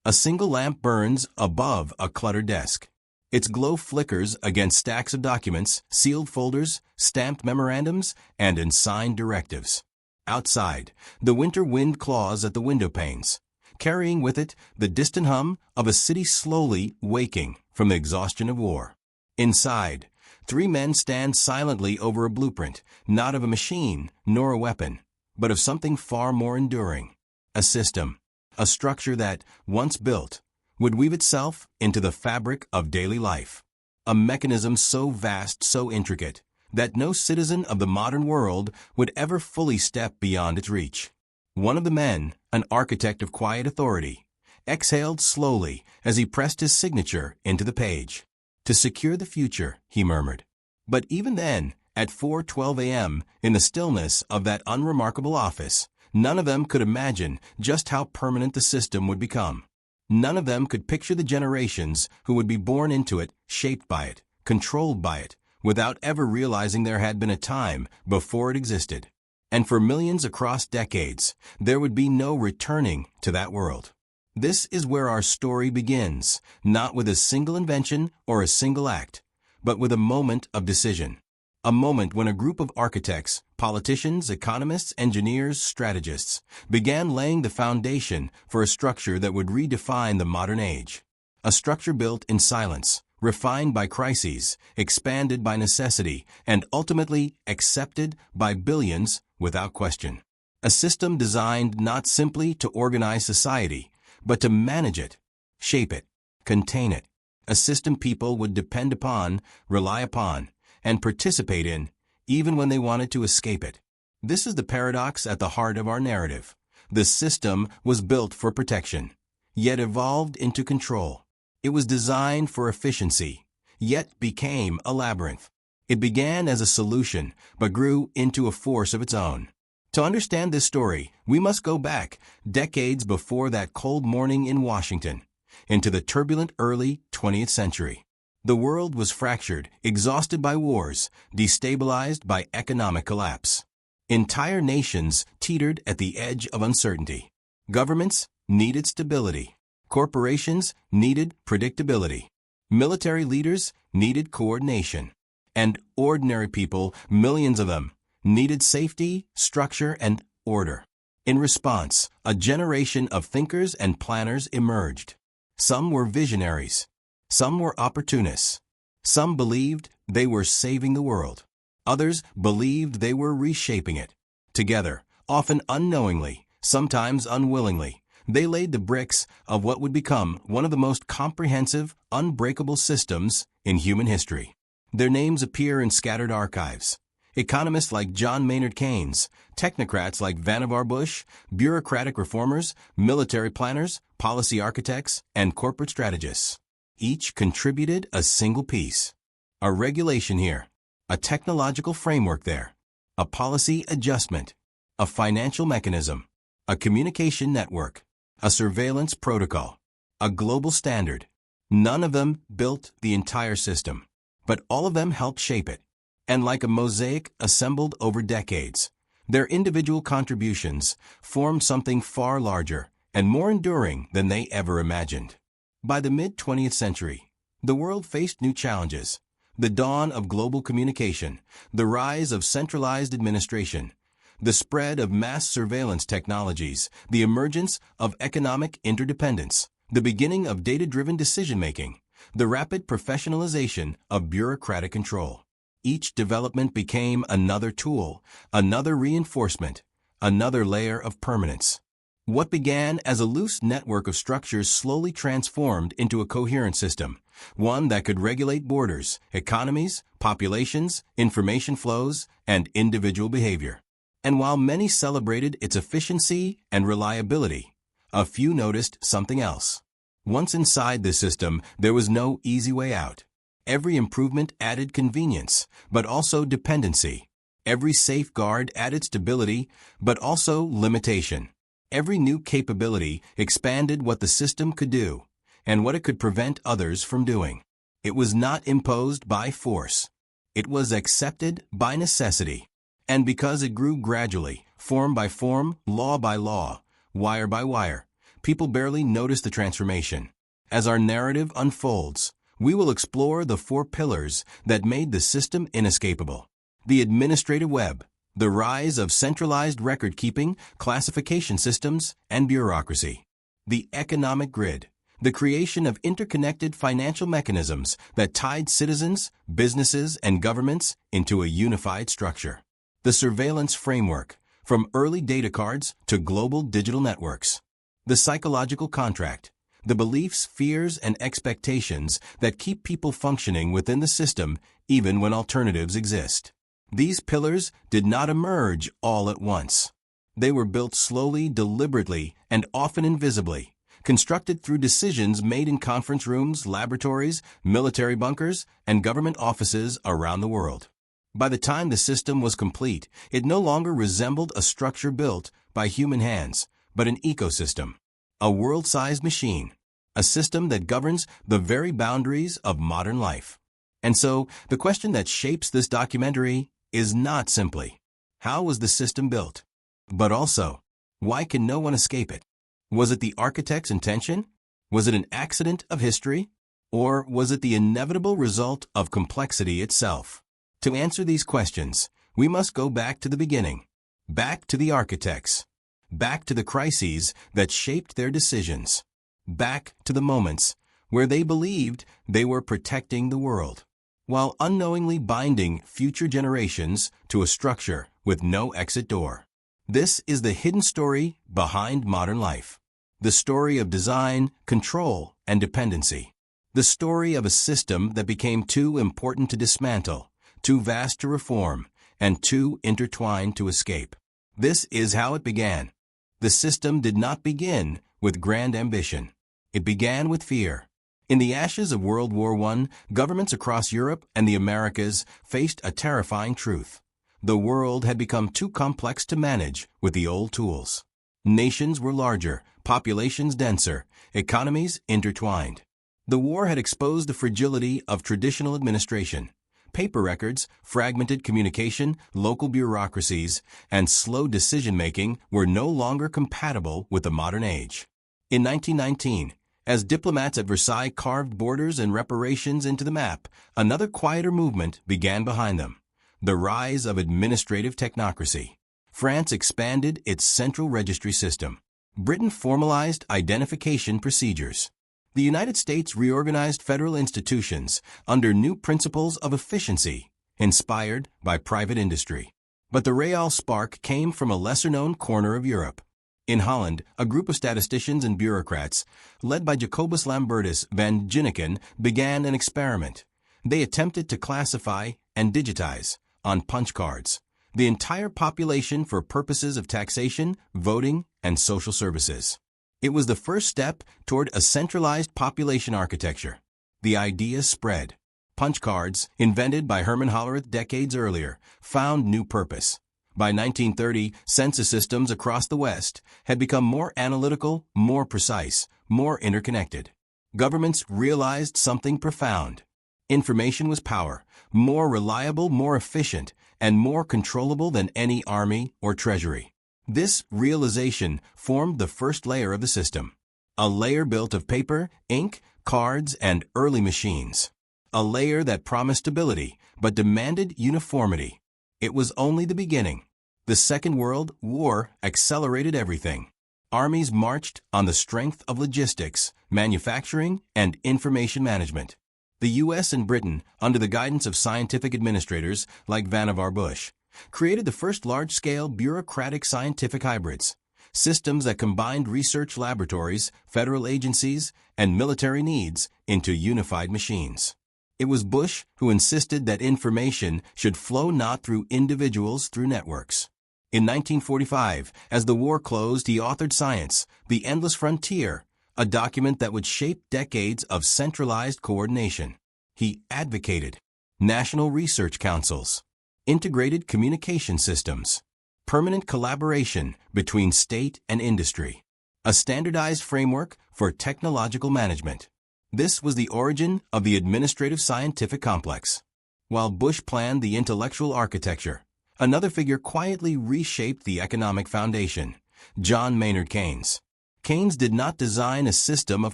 A single lamp burns above a cluttered desk. Its glow flickers against stacks of documents, sealed folders, stamped memorandums, and unsigned directives. Outside, the winter wind claws at the window panes, carrying with it the distant hum of a city slowly waking from the exhaustion of war. Inside, 3 men stand silently over a blueprint, not of a machine nor a weapon, but of something far more enduring. A system, a structure that, once built, would weave itself into the fabric of daily life. A mechanism so vast, so intricate, that no citizen of the modern world would ever fully step beyond its reach. One of the men, an architect of quiet authority, exhaled slowly as he pressed his signature into the page. "To secure the future," he murmured. But even then, at 4:12 a.m., in the stillness of that unremarkable office, none of them could imagine just how permanent the system would become. None of them could picture the generations who would be born into it, shaped by it, controlled by it, without ever realizing there had been a time before it existed. And for millions across decades, there would be no returning to that world. This is where our story begins, not with a single invention or a single act, but with a moment of decision. A moment when a group of architects, politicians, economists, engineers, strategists began laying the foundation for a structure that would redefine the modern age. A structure built in silence, refined by crises, expanded by necessity, and ultimately accepted by billions without question. A system designed not simply to organize society, but to manage it, shape it, contain it. A system people would depend upon, rely upon, and participate in, even when they wanted to escape it. This is the paradox at the heart of our narrative. The system was built for protection, yet evolved into control. It was designed for efficiency, yet became a labyrinth. It began as a solution, but grew into a force of its own. To understand this story, we must go back decades before that cold morning in Washington, into the turbulent early 20th century. The world was fractured, exhausted by wars, destabilized by economic collapse. Entire nations teetered at the edge of uncertainty. Governments needed stability. Corporations needed predictability. Military leaders needed coordination. And ordinary people, millions of them, needed safety, structure, and order. In response, a generation of thinkers and planners emerged. Some were visionaries. Some were opportunists. Some believed they were saving the world. Others believed they were reshaping it. Together, often unknowingly, sometimes unwillingly, they laid the bricks of what would become one of the most comprehensive, unbreakable systems in human history. Their names appear in scattered archives. Economists like John Maynard Keynes, technocrats like Vannevar Bush, bureaucratic reformers, military planners, policy architects, and corporate strategists. Each contributed a single piece. A regulation here, a technological framework there, a policy adjustment, a financial mechanism, a communication network, a surveillance protocol, a global standard. None of them built the entire system, but all of them helped shape it. And like a mosaic assembled over decades, their individual contributions formed something far larger and more enduring than they ever imagined. By the mid-20th century, the world faced new challenges: the dawn of global communication, the rise of centralized administration, the spread of mass surveillance technologies, the emergence of economic interdependence, the beginning of data-driven decision-making, the rapid professionalization of bureaucratic control. Each development became another tool, another reinforcement, another layer of permanence. What began as a loose network of structures slowly transformed into a coherent system, one that could regulate borders, economies, populations, information flows, and individual behavior. And while many celebrated its efficiency and reliability, a few noticed something else. Once inside the system, there was no easy way out. Every improvement added convenience, but also dependency. Every safeguard added stability, but also limitation. Every new capability expanded what the system could do and what it could prevent others from doing. It was not imposed by force. It was accepted by necessity. And because it grew gradually, form by form, law by law, wire by wire, people barely notice the transformation. As our narrative unfolds, we will explore the four pillars that made the system inescapable. The administrative web, the rise of centralized record-keeping, classification systems, and bureaucracy. The economic grid, the creation of interconnected financial mechanisms that tied citizens, businesses, and governments into a unified structure. The surveillance framework, from early data cards to global digital networks. The psychological contract, the beliefs, fears, and expectations that keep people functioning within the system even when alternatives exist. These pillars did not emerge all at once. They were built slowly, deliberately, and often invisibly, constructed through decisions made in conference rooms, laboratories, military bunkers, and government offices around the world. By the time the system was complete, it no longer resembled a structure built by human hands, but an ecosystem, a world-sized machine, a system that governs the very boundaries of modern life. And so, the question that shapes this documentary is not simply, how was the system built? But also, why can no one escape it? Was it the architect's intention? Was it an accident of history? Or was it the inevitable result of complexity itself? To answer these questions, we must go back to the beginning, back to the architects, back to the crises that shaped their decisions, back to the moments where they believed they were protecting the world, while unknowingly binding future generations to a structure with no exit door. This is the hidden story behind modern life. The story of design, control, and dependency. The story of a system that became too important to dismantle, too vast to reform, and too intertwined to escape. This is how it began. The system did not begin with grand ambition. It began with fear. In the ashes of World War I, governments across Europe and the Americas faced a terrifying truth. The world had become too complex to manage with the old tools. Nations were larger, populations denser, economies intertwined. The war had exposed the fragility of traditional administration. Paper records, fragmented communication, local bureaucracies, and slow decision-making were no longer compatible with the modern age. In 1919, as diplomats at Versailles carved borders and reparations into the map, another quieter movement began behind them. The rise of administrative technocracy. France expanded its central registry system. Britain formalized identification procedures. The United States reorganized federal institutions under new principles of efficiency, inspired by private industry. But the real spark came from a lesser-known corner of Europe. In Holland, a group of statisticians and bureaucrats, led by Jacobus Lambertus van Ginneken, began an experiment. They attempted to classify and digitize, on punch cards, the entire population for purposes of taxation, voting, and social services. It was the first step toward a centralized population architecture. The idea spread. Punch cards, invented by Herman Hollerith decades earlier, found new purpose. By 1930, census systems across the West had become more analytical, more precise, more interconnected. Governments realized something profound. Information was power, more reliable, more efficient, and more controllable than any army or treasury. This realization formed the first layer of the system, a layer built of paper, ink, cards, and early machines. A layer that promised stability, but demanded uniformity. It was only the beginning. The Second World War accelerated everything. Armies marched on the strength of logistics, manufacturing, and information management. The U.S. and Britain, under the guidance of scientific administrators like Vannevar Bush, created the first large-scale bureaucratic scientific hybrids, systems that combined research laboratories, federal agencies, and military needs into unified machines. It was Bush who insisted that information should flow not through individuals, through networks. In 1945, as the war closed, he authored Science, The Endless Frontier, a document that would shape decades of centralized coordination. He advocated national research councils, integrated communication systems, permanent collaboration between state and industry, a standardized framework for technological management. This was the origin of the administrative scientific complex. While Bush planned the intellectual architecture, another figure quietly reshaped the economic foundation, John Maynard Keynes. Keynes did not design a system of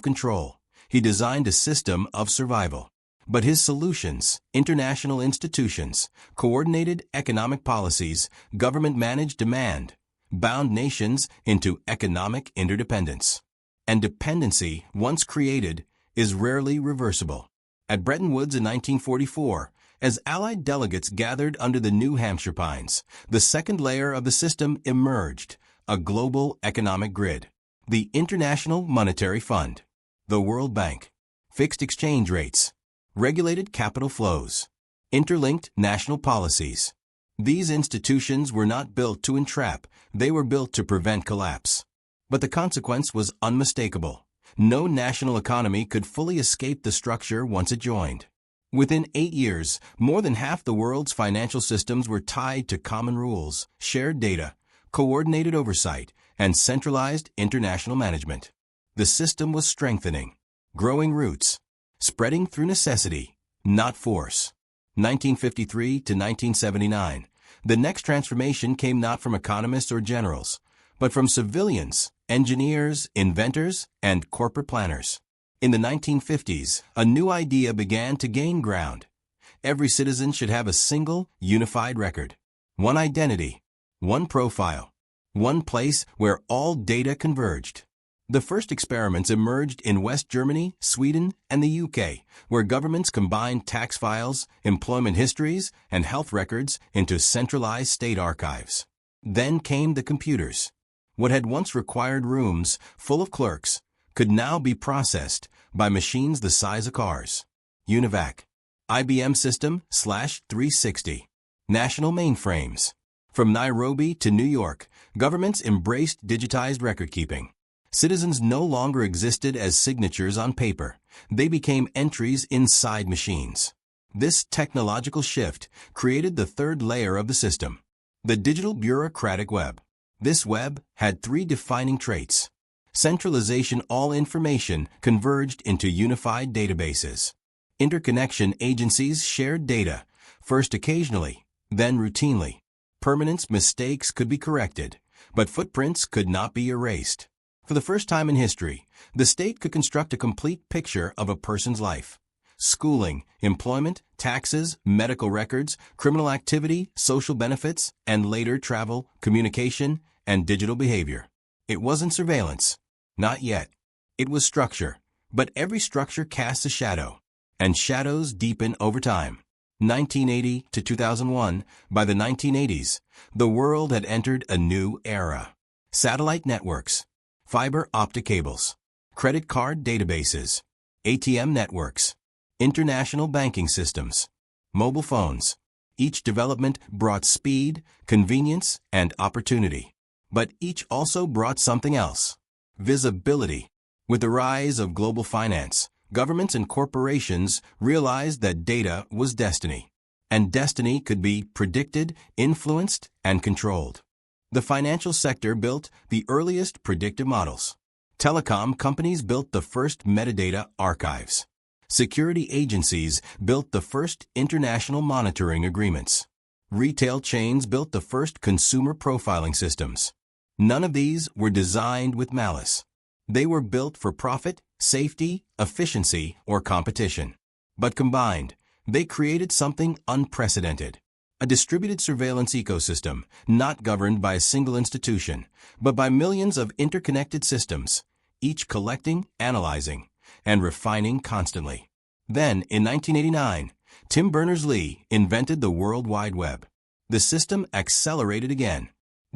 control. He designed a system of survival. But his solutions, international institutions, coordinated economic policies, government-managed demand, bound nations into economic interdependence. And dependency, once created, is rarely reversible. At Bretton Woods in 1944, as Allied delegates gathered under the New Hampshire pines, the second layer of the system emerged, a global economic grid. The International Monetary Fund, the World Bank, fixed exchange rates, regulated capital flows, interlinked national policies. These institutions were not built to entrap, they were built to prevent collapse. But the consequence was unmistakable. No national economy could fully escape the structure once it joined. Within 8 years, more than half the world's financial systems were tied to common rules, shared data, coordinated oversight, and centralized international management. The system was strengthening, growing roots, spreading through necessity, not force. 1953 to 1979. The next transformation came not from economists or generals, but from civilians, engineers, inventors, and corporate planners. In the 1950s, a new idea began to gain ground. Every citizen should have a single, unified record. One identity, one profile, one place where all data converged. The first experiments emerged in West Germany, Sweden, and the UK, where governments combined tax files, employment histories, and health records into centralized state archives. Then came the computers. What had once required rooms full of clerks could now be processed by machines the size of cars. UNIVAC, IBM System /360, national mainframes. From Nairobi to New York, governments embraced digitized record-keeping. Citizens no longer existed as signatures on paper. They became entries inside machines. This technological shift created the third layer of the system, the digital bureaucratic web. This web had 3 defining traits. Centralization. All information converged into unified databases. Interconnection. Agencies shared data, first occasionally, then routinely. Permanence. Mistakes could be corrected, but footprints could not be erased. For the first time in history, the state could construct a complete picture of a person's life. Schooling, employment, taxes, medical records, criminal activity, social benefits, and later travel, communication, and digital behavior. It wasn't surveillance. Not yet. It was structure. But every structure casts a shadow, and shadows deepen over time. 1980 to 2001, by the 1980s, the world had entered a new era. Satellite networks, fiber optic cables, credit card databases, ATM networks, international banking systems, mobile phones. Each development brought speed, convenience, and opportunity. But each also brought something else: visibility. With the rise of global finance, governments and corporations realized that data was destiny, and destiny could be predicted, influenced, and controlled. The financial sector built the earliest predictive models. Telecom companies built the first metadata archives. Security agencies built the first international monitoring agreements. Retail chains built the first consumer profiling systems. None of these were designed with malice. They were built for profit, safety, efficiency, or competition. But combined, they created something unprecedented: a distributed surveillance ecosystem, not governed by a single institution, but by millions of interconnected systems, each collecting, analyzing, and refining constantly. Then, in 1989, Tim Berners-Lee invented the World Wide Web. The system accelerated again.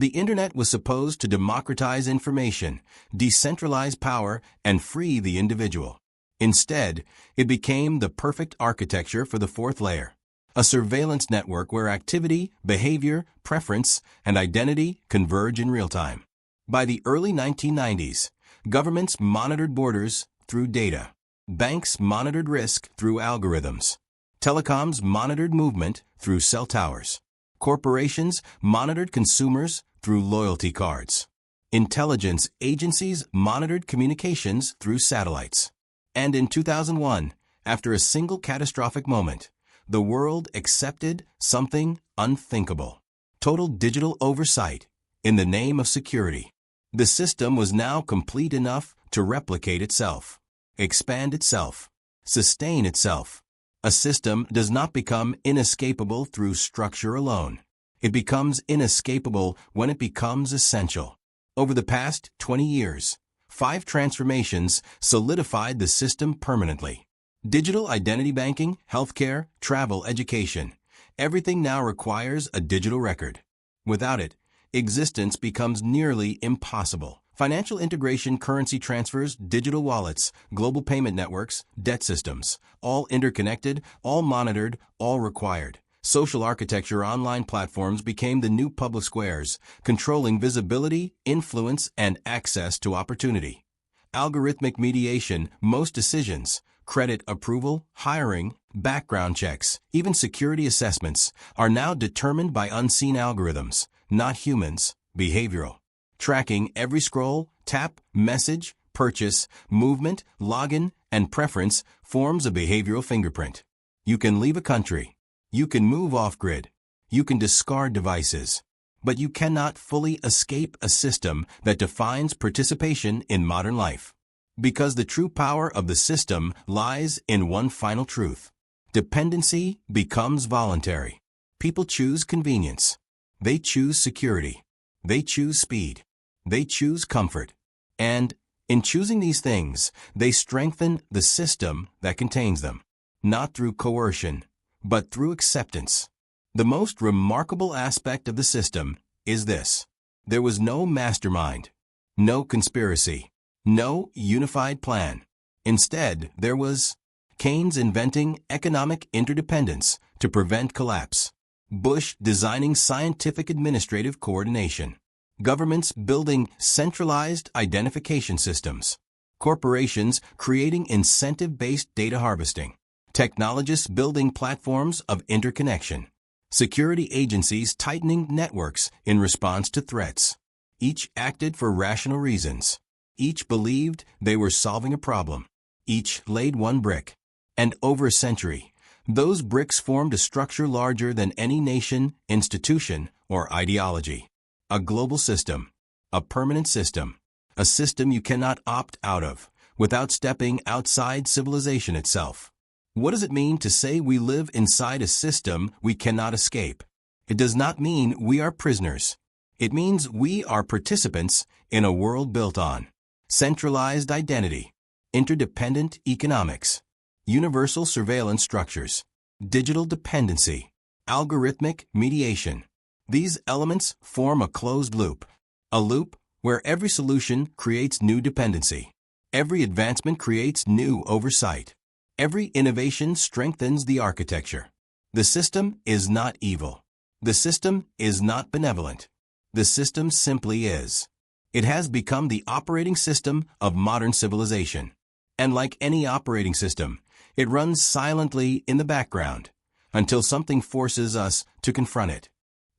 The Internet was supposed to democratize information, decentralize power, and free the individual. Instead, it became the perfect architecture for the fourth layer: a surveillance network where activity, behavior, preference, and identity converge in real time. By the early 1990s, governments monitored borders through data. Banks monitored risk through algorithms. Telecoms monitored movement through cell towers. Corporations monitored consumers through loyalty cards. Intelligence agencies monitored communications through satellites. And in 2001, after a single catastrophic moment, the world accepted something unthinkable: total digital oversight in the name of security. The system was now complete enough to replicate itself, expand itself, sustain itself. A system does not become inescapable through structure alone. It becomes inescapable when it becomes essential. Over the past 20 years, 5 transformations solidified the system permanently. Digital identity banking, healthcare, travel, education. Everything now requires a digital record. Without it, existence becomes nearly impossible. Financial integration, currency transfers, digital wallets, global payment networks, debt systems, all interconnected, all monitored, all required. Social architecture, online platforms became the new public squares, controlling visibility, influence, and access to opportunity. Algorithmic mediation, most decisions, credit approval, hiring, background checks, even security assessments are now determined by unseen algorithms, not humans, behavioral. Tracking every scroll, tap, message, purchase, movement, login, and preference forms a behavioral fingerprint. You can leave a country. You can move off-grid. You can discard devices. But you cannot fully escape a system that defines participation in modern life. Because the true power of the system lies in one final truth. Dependency becomes voluntary. People choose convenience. They choose security. They choose speed. They choose comfort. And, in choosing these things, they strengthen the system that contains them. Not through coercion, but through acceptance. The most remarkable aspect of the system is this. There was no mastermind, no conspiracy, no unified plan. Instead, there was Keynes inventing economic interdependence to prevent collapse, Bush designing scientific administrative coordination, governments building centralized identification systems, corporations creating incentive-based data harvesting, technologists building platforms of interconnection, security agencies tightening networks in response to threats. Each acted for rational reasons. Each believed they were solving a problem. Each laid one brick. And over a century, those bricks formed a structure larger than any nation, institution, or ideology. A global system, a permanent system, a system you cannot opt out of without stepping outside civilization itself. What does it mean to say we live inside a system we cannot escape? It does not mean we are prisoners. It means we are participants in a world built on centralized identity, interdependent economics, universal surveillance structures, digital dependency, algorithmic mediation. These elements form a closed loop, a loop where every solution creates new dependency. Every advancement creates new oversight. Every innovation strengthens the architecture. The system is not evil. The system is not benevolent. The system simply is. It has become the operating system of modern civilization. And like any operating system, it runs silently in the background until something forces us to confront it.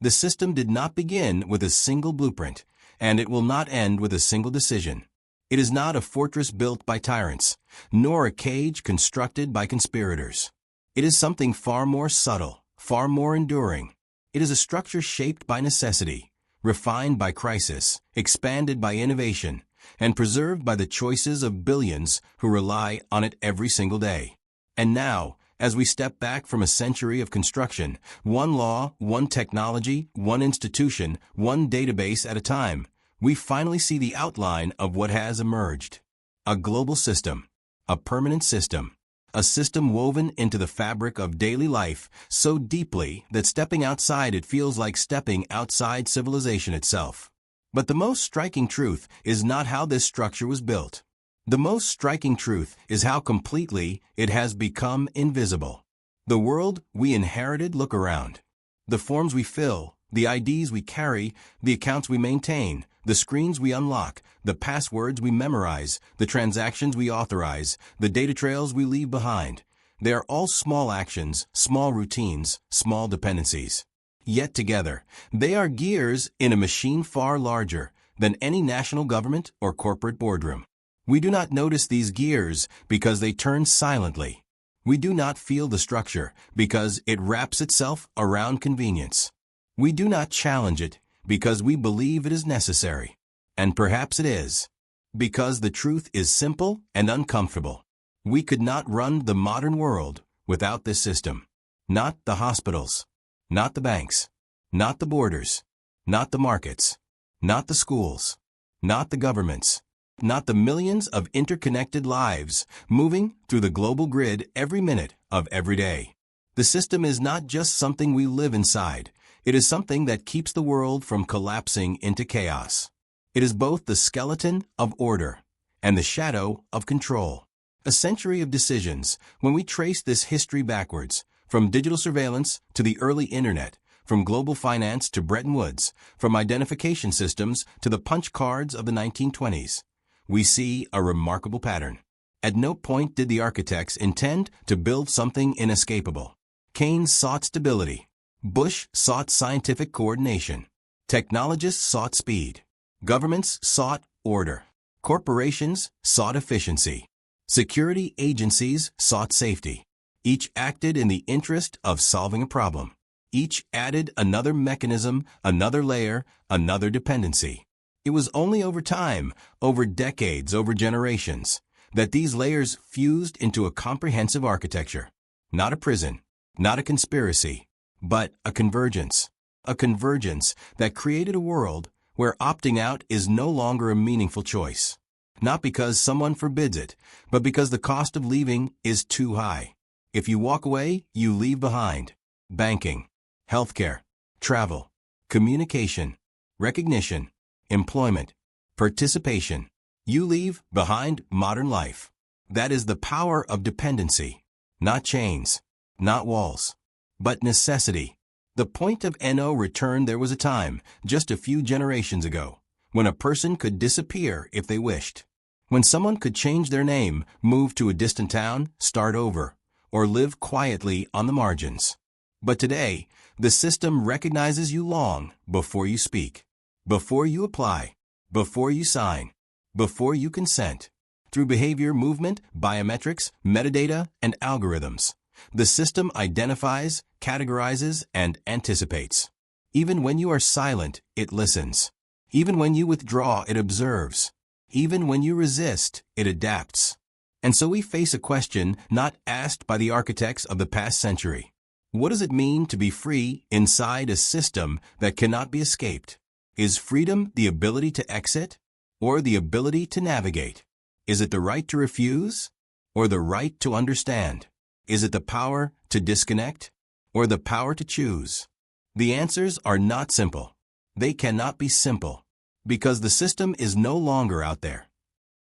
The system did not begin with a single blueprint, and it will not end with a single decision. It is not a fortress built by tyrants, nor a cage constructed by conspirators. It is something far more subtle, far more enduring. It is a structure shaped by necessity, refined by crisis, expanded by innovation, and preserved by the choices of billions who rely on it every single day. And now, as we step back from a century of construction, one law, one technology, one institution, one database at a time, we finally see the outline of what has emerged. A global system, a permanent system, a system woven into the fabric of daily life so deeply that stepping outside it feels like stepping outside civilization itself. But the most striking truth is not how this structure was built. The most striking truth is how completely it has become invisible. The world we inherited, look around. The forms we fill, the IDs we carry, the accounts we maintain, the screens we unlock, the passwords we memorize, the transactions we authorize, the data trails we leave behind. They are all small actions, small routines, small dependencies. Yet together, they are gears in a machine far larger than any national government or corporate boardroom. We do not notice these gears because they turn silently. We do not feel the structure because it wraps itself around convenience. We do not challenge it because we believe it is necessary. And perhaps it is. Because the truth is simple and uncomfortable. We could not run the modern world without this system. Not the hospitals. Not the banks. Not the borders. Not the markets. Not the schools. Not the governments. Not the millions of interconnected lives moving through the global grid every minute of every day. The system is not just something we live inside. It is something that keeps the world from collapsing into chaos. It is both the skeleton of order and the shadow of control. A century of decisions, when we trace this history backwards, from digital surveillance to the early internet, from global finance to Bretton Woods, from identification systems to the punch cards of the 1920s, we see a remarkable pattern. At no point did the architects intend to build something inescapable. Keynes sought stability. Bush sought scientific coordination. Technologists sought speed. Governments sought order. Corporations sought efficiency. Security agencies sought safety. Each acted in the interest of solving a problem. Each added another mechanism, another layer, another dependency. It was only over time, over decades, over generations, that these layers fused into a comprehensive architecture. Not a prison, not a conspiracy, but a convergence. A convergence that created a world where opting out is no longer a meaningful choice. Not because someone forbids it, but because the cost of leaving is too high. If you walk away, you leave behind banking, healthcare, travel, communication, recognition, employment, participation. You leave behind modern life. That is the power of dependency. Not chains, not walls, but necessity. The point of no return. There was a time, just a few generations ago, when a person could disappear if they wished. When someone could change their name, move to a distant town, start over, or live quietly on the margins. But today, the system recognizes you long before you speak, before you apply, before you sign, before you consent. Through behavior movement, biometrics, metadata, and algorithms, the system identifies, categorizes, and anticipates. Even when you are silent, it listens. Even when you withdraw, it observes. Even when you resist, it adapts. And so we face a question not asked by the architects of the past century. What does it mean to be free inside a system that cannot be escaped? Is freedom the ability to exit or the ability to navigate? Is it the right to refuse or the right to understand? Is it the power to disconnect or the power to choose? The answers are not simple. They cannot be simple because the system is no longer out there.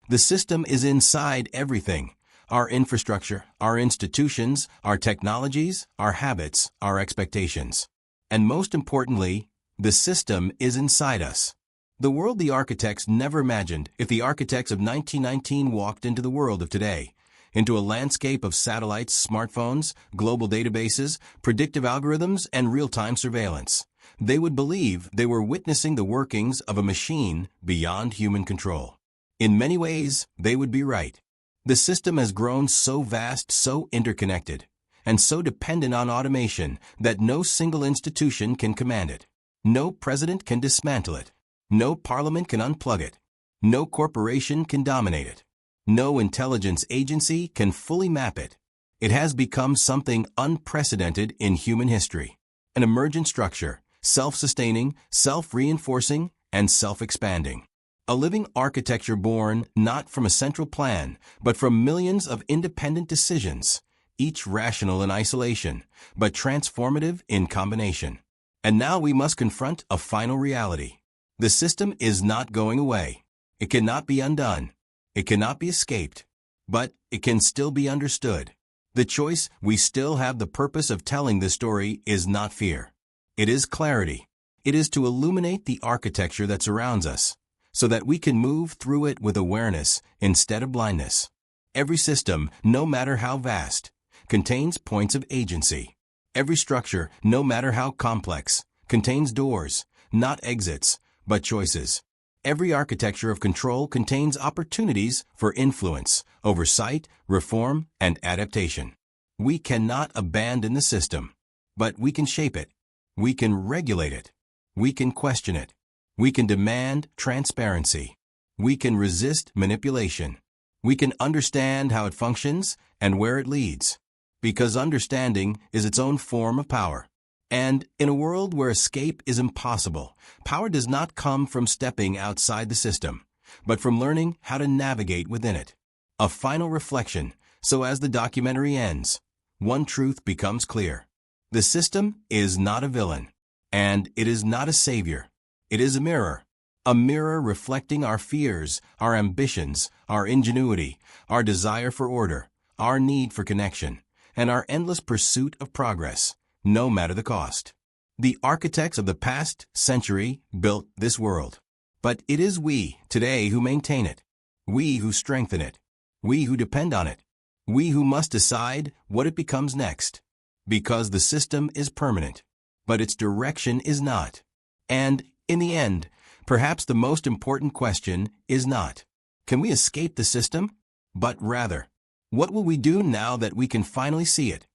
The system is inside everything. Our infrastructure, our institutions, our technologies, our habits, our expectations. And most importantly, the system is inside us. The world the architects never imagined. If the architects of 1919 walked into the world of today, into a landscape of satellites, smartphones, global databases, predictive algorithms, and real-time surveillance, they would believe they were witnessing the workings of a machine beyond human control. In many ways, they would be right. The system has grown so vast, so interconnected, and so dependent on automation that no single institution can command it. No president can dismantle it. No parliament can unplug it. No corporation can dominate it. No intelligence agency can fully map it. It has become something unprecedented in human history. An emergent structure, self-sustaining, self-reinforcing, and self-expanding. A living architecture born not from a central plan, but from millions of independent decisions, each rational in isolation, but transformative in combination. And now we must confront a final reality. The system is not going away. It cannot be undone. It cannot be escaped. But it can still be understood. The choice we still have the purpose of telling this story is not fear. It is clarity. It is to illuminate the architecture that surrounds us, so that we can move through it with awareness instead of blindness. Every system, no matter how vast, contains points of agency. Every structure, no matter how complex, contains doors, not exits, but choices. Every architecture of control contains opportunities for influence, oversight, reform, and adaptation. We cannot abandon the system, but we can shape it. We can regulate it. We can question it. We can demand transparency. We can resist manipulation. We can understand how it functions and where it leads. Because understanding is its own form of power. And in a world where escape is impossible, power does not come from stepping outside the system, but from learning how to navigate within it. A final reflection, so as the documentary ends, one truth becomes clear. The system is not a villain, and it is not a savior. It is a mirror reflecting our fears, our ambitions, our ingenuity, our desire for order, our need for connection, and our endless pursuit of progress, no matter the cost. The architects of the past century built this world, but it is we today who maintain it, we who strengthen it, we who depend on it, we who must decide what it becomes next. Because the system is permanent, but its direction is not. And, in the end, perhaps the most important question is not, can we escape the system? But rather, what will we do now that we can finally see it?